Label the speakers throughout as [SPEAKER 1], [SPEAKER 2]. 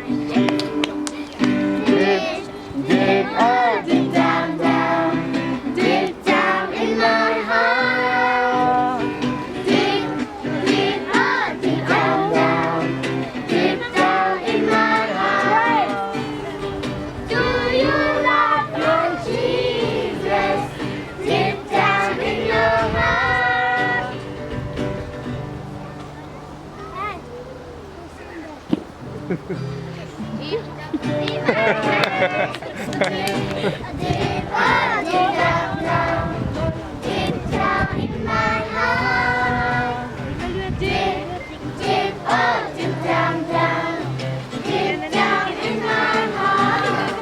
[SPEAKER 1] Deep, oh, deep down, down, deep down in my heart. Deep, deep, oh, deep down, down, deep down in my heart. Do you love your Jesus? Deep down in your heart. Deep, oh, deep down, down, deep down in my heart. Deep, deep, oh, deep down, down, deep down in my heart.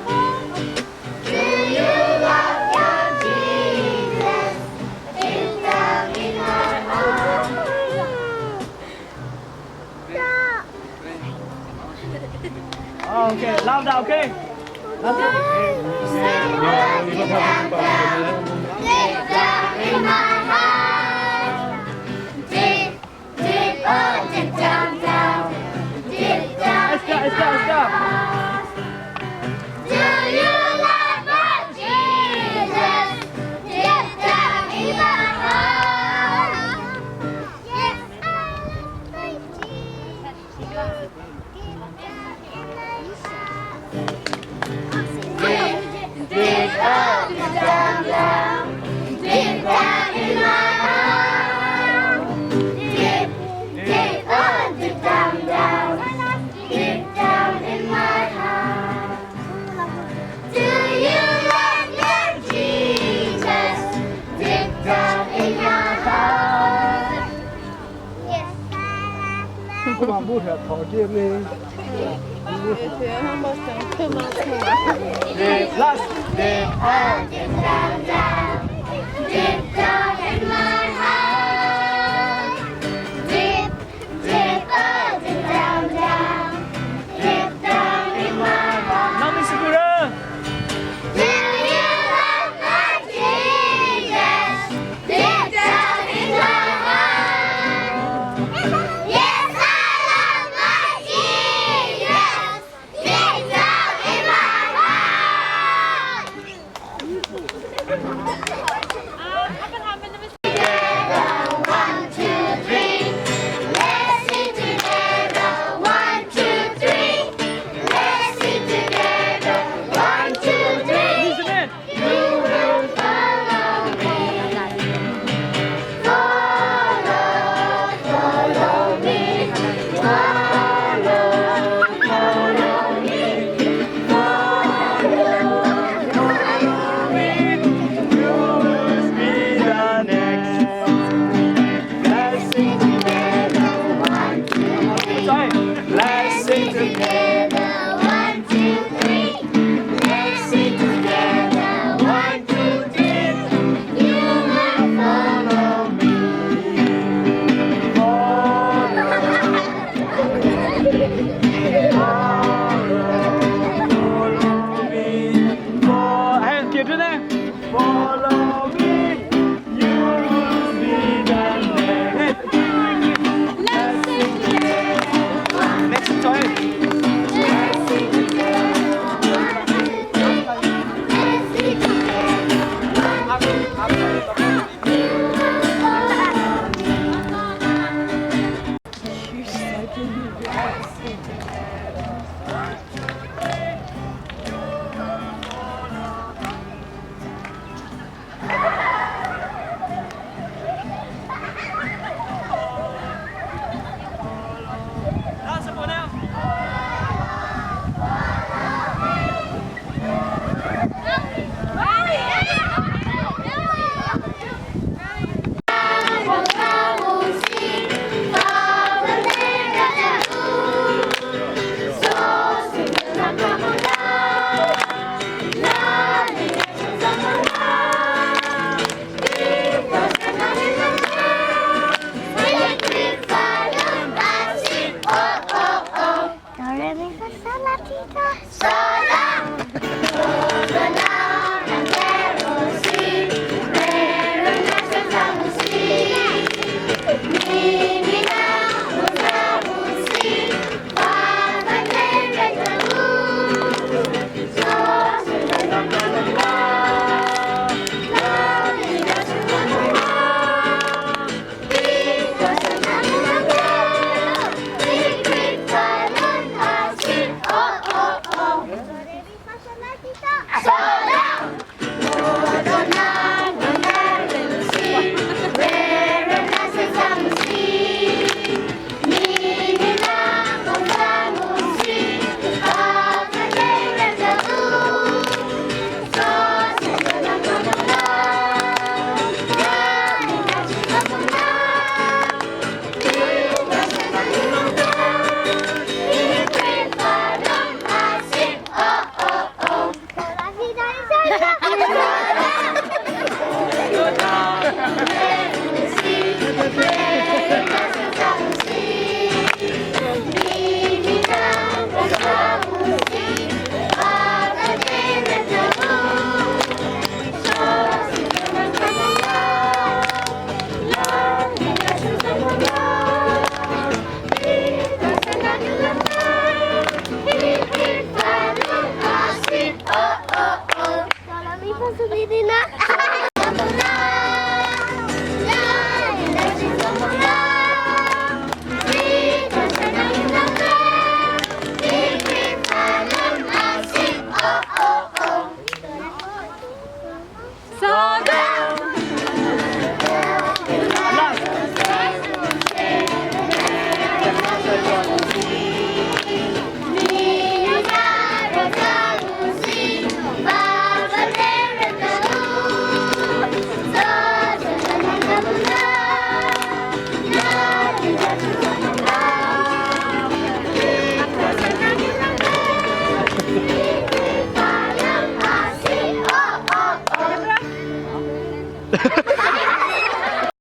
[SPEAKER 1] Do you love your Jesus? Deep down in my heart.
[SPEAKER 2] Okay, louder, okay?
[SPEAKER 1] Deep down, down, deep down in my heart. Deep, deep, oh, deep down, down, deep down in my heart. Do you love my Jesus? Deep down in my heart. Yes, I love my Jesus. Deep down in my heart. Deep, oh, deep down, down, deep down in my heart. Deep, deep, oh, deep down, down, deep down in my heart. Do you love your Jesus? Deep down in your heart. Yes, I love
[SPEAKER 2] 不忙不扯，跑这边。Last.
[SPEAKER 1] deep, oh, deep down, down, deep down in my heart. Deep, deep, oh, deep down, down, deep down in my heart.
[SPEAKER 2] Nami siguro.
[SPEAKER 1] Do you love my Jesus? Deep down in my heart. Yes, I love my Jesus. Deep down in my heart. Together, 1, 2, 3. Let's sing together. 1, 2, 3. Let's sing together. 1, 2, 3.
[SPEAKER 2] Listen in.
[SPEAKER 1] You will follow me. Follow, follow me. Follow, follow me. Follow, follow me.
[SPEAKER 2] Yours be the next. Let's sing
[SPEAKER 1] Together, 1, 2, 3.
[SPEAKER 2] Sorry. Let's
[SPEAKER 1] Let's
[SPEAKER 2] sing
[SPEAKER 1] sing
[SPEAKER 2] together.
[SPEAKER 1] together. 1, 2, 3. Let's sing together. 1, 2, 3. You will follow me.
[SPEAKER 2] Follow me, you will be the next.
[SPEAKER 1] Let's sing together.
[SPEAKER 2] Next time.
[SPEAKER 1] Let's sing together. 1, 2, 3. Let's sing together. 1, 2, 3. You will follow
[SPEAKER 2] Nasa po na.
[SPEAKER 1] Sola.